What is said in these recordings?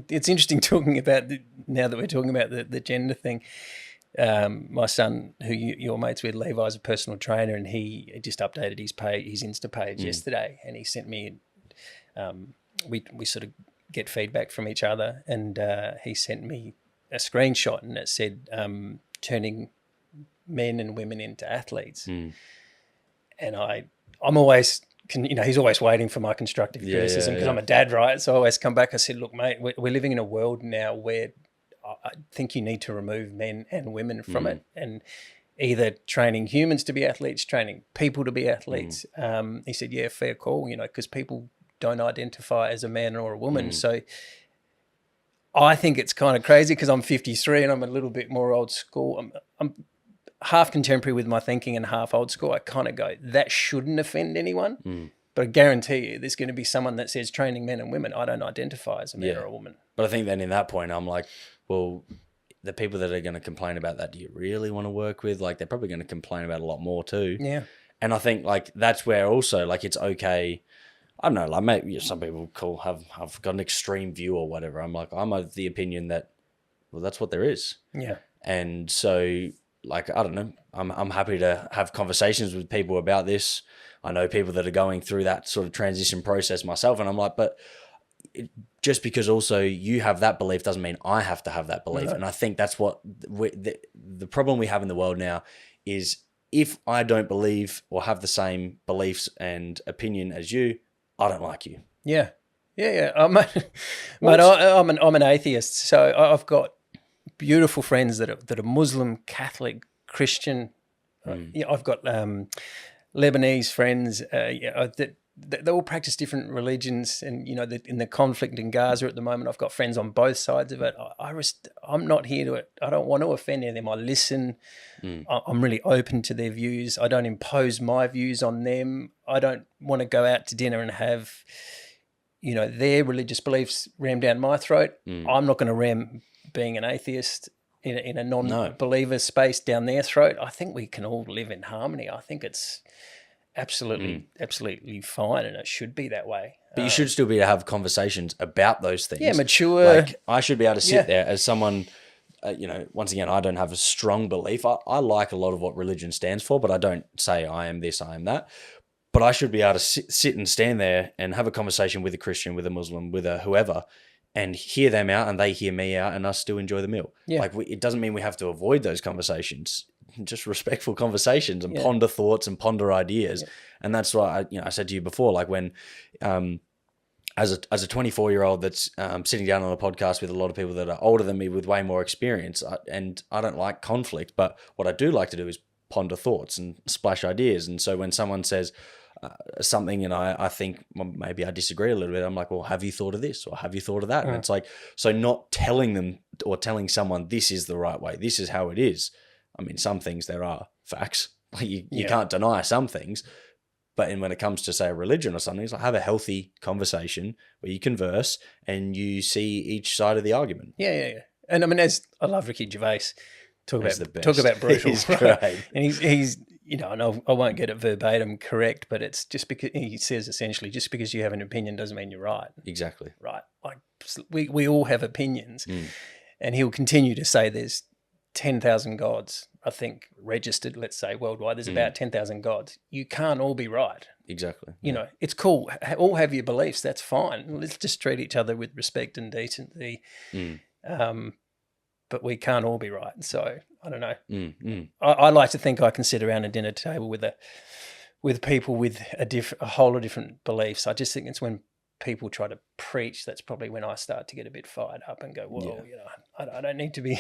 it's interesting talking about now that we're talking about the gender thing. My son, who you're mates with, Levi, is a personal trainer, and he just updated his Insta page yesterday, and he sent me. We sort of get feedback from each other, and he sent me a screenshot, and it said turning men and women into athletes. And I'm always, he's always waiting for my constructive criticism because I'm a dad, right? So I always come back. I said, look, mate, we're living in a world now where I think you need to remove men and women from it, and either training humans to be athletes, training people to be athletes. He said, yeah, fair call, because people don't identify as a man or a woman. So I think it's kind of crazy because I'm 53 and I'm a little bit more old school. I'm half contemporary with my thinking and half old school. I kind of go, that shouldn't offend anyone. But I guarantee you there's going to be someone that says training men and women. I don't identify as a man or a woman. But I think then in that point, I'm like, well, the people that are going to complain about that, do you really want to work with? Like, they're probably going to complain about a lot more too. Yeah. And I think like that's where also like it's okay. I don't know, like maybe some people have got an extreme view or whatever. I'm like, I'm of the opinion that, well, that's what there is. Yeah. And so like, I don't know, I'm happy to have conversations with people about this. I know people that are going through that sort of transition process myself. And I'm like, but just because also you have that belief doesn't mean I have to have that belief. No. And I think that's what the problem we have in the world now is if I don't believe or have the same beliefs and opinion as you, I don't like you. Yeah. I'm an atheist, so I've got beautiful friends that are Muslim, Catholic, Christian. I've got Lebanese friends that they all practice different religions, and in the conflict in Gaza at the moment, I've got friends on both sides of it. I'm not here to. I don't want to offend any of them. I listen. I'm really open to their views. I don't impose my views on them. I don't want to go out to dinner and have, their religious beliefs rammed down my throat. I'm not going to ram being an atheist in a non-believer space down their throat. I think we can all live in harmony. I think it's absolutely fine, and it should be that way. But you should still be able to have conversations about those things. Yeah, mature. Like I should be able to sit there as someone, once again, I don't have a strong belief. I like a lot of what religion stands for, but I don't say I am this, I am that. But I should be able to sit and stand there and have a conversation with a Christian, with a Muslim, with a whoever, and hear them out and they hear me out and us still enjoy the meal. Yeah. Like it doesn't mean we have to avoid those conversations. Just respectful conversations and ponder thoughts and ponder ideas. Yeah. And that's why I said to you before, like when, as a 24-year-old that's sitting down on a podcast with a lot of people that are older than me with way more experience, and I don't like conflict, but what I do like to do is ponder thoughts and splash ideas. And so when someone says something and I think maybe I disagree a little bit, I'm like, well, have you thought of this or have you thought of that? And it's like, so not telling them or telling someone this is the right way, this is how it is. I mean, some things there are facts. Like you can't deny some things. But when it comes to, say, a religion or something, it's like have a healthy conversation where you converse and you see each side of the argument. Yeah. And I mean, I love Ricky Gervais. Talk about brutal. He's great. And he's and I won't get it verbatim correct, but it's just because he says essentially, just because you have an opinion doesn't mean you're right. Exactly. Right. Like we all have opinions. And he'll continue to say there's 10,000 gods, I think, registered, let's say, worldwide. There's about 10,000 gods. You can't all be right. Exactly. It's cool. All have your beliefs. That's fine. Let's just treat each other with respect and decency. But we can't all be right. So I don't know. I like to think I can sit around a dinner table with people with a whole lot of different beliefs. I just think it's when people try to preach, that's probably when I start to get a bit fired up and go, well, I don't need to be.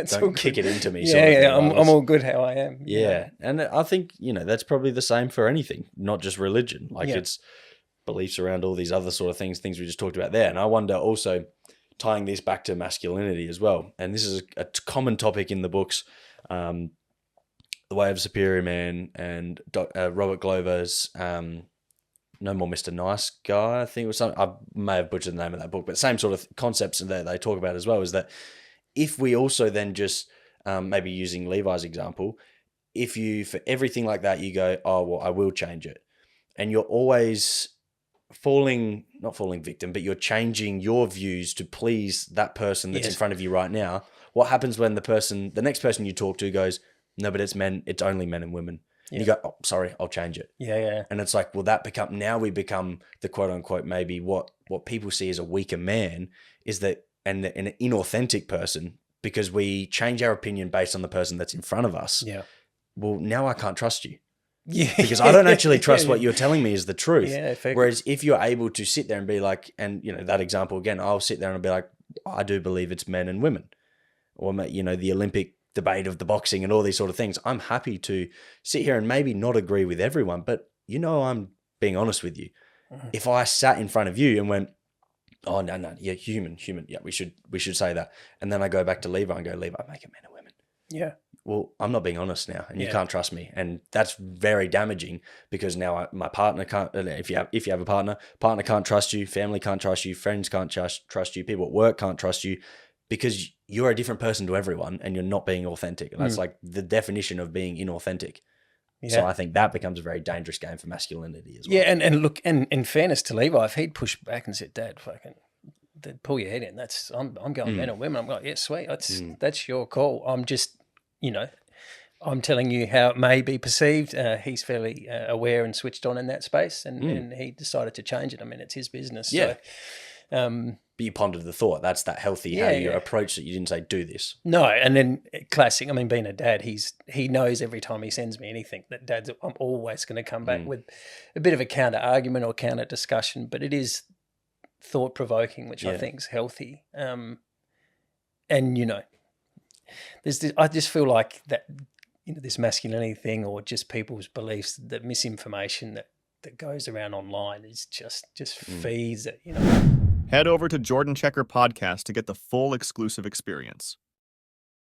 Don't kick it into me. I'm all good how I am. Yeah. And I think, that's probably the same for anything, not just religion. Like it's beliefs around all these other sort of things we just talked about there. And I wonder also tying this back to masculinity as well. And this is a common topic in the books, The Way of Superior Man and Robert Glover's No More Mr. Nice Guy, I think it was something. I may have butchered the name of that book, but same sort of concepts that they talk about as well, is that if we also then just, maybe using Levi's example, if you, for everything like that, you go, oh, well, I will change it. And you're always not falling victim, but you're changing your views to please that person that's in front of you right now. What happens when the next person you talk to goes, no, but it's only men and women. And you go, oh, sorry, I'll change it. Yeah. And it's like, well, now we become the quote unquote, maybe what people see as a weaker man is that, and an inauthentic person, because we change our opinion based on the person that's in front of us. Yeah. Well, now I can't trust you. Yeah. Because I don't actually trust what you're telling me is the truth. Yeah, whereas if you're able to sit there and be like, and that example again, I'll sit there and be like, I do believe it's men and women, or the Olympic debate of the boxing and all these sort of things. I'm happy to sit here and maybe not agree with everyone, but I'm being honest with you. Mm-hmm. If I sat in front of you and went, oh no, yeah, human, yeah, we should say that, and then I go back to Levi and go, Levi, make it men and women. Yeah. Well, I'm not being honest now, and you can't trust me, and that's very damaging because now my partner can't. If you have a partner can't trust you, family can't trust you, friends can't trust you, people at work can't trust you, because you're a different person to everyone, and you're not being authentic. And that's like the definition of being inauthentic. Yeah. So I think that becomes a very dangerous game for masculinity as well. Yeah, and look, and in fairness to Levi, if he'd pushed back and said, "Dad, fucking, pull your head in," I'm going men or women. I'm like, yeah, sweet, that's your call. I'm just. I'm telling you how it may be perceived. He's fairly aware and switched on in that space, and he decided to change it. I mean, it's his business. Yeah. So, but you pondered the thought. That's that healthy how you approach it. You didn't say, do this. No, and then classic. I mean, being a dad, he knows every time he sends me anything that I'm always going to come back with a bit of a counter argument or counter discussion, but it is thought provoking, which I think is healthy. And there's this, I just feel like that this masculinity thing, or just people's beliefs, that misinformation that goes around online is just feeds it. Head over to Jordan Checker Podcast to get the full exclusive experience.